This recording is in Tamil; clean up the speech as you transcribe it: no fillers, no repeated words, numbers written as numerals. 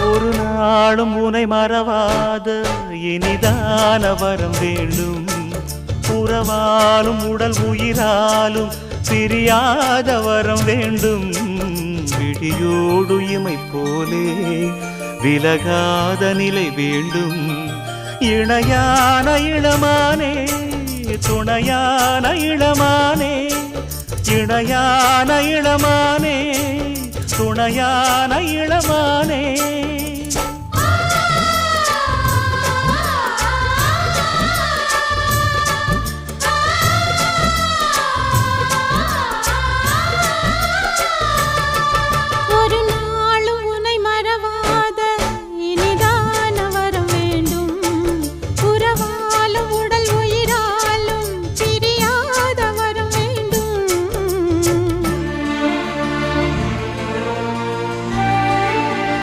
ஒரு நாளும் உனை மறவாத இனிதான வரம் வேண்டும் உறவாலும் உடல் உயிராலும் பிரியாத வரம் வேண்டும் விழியோடு இமை போலே விலகாத நிலை வேண்டும் இணையான இளமானே துணையான இளமானே இணையான இளமானே துணையான இளமானே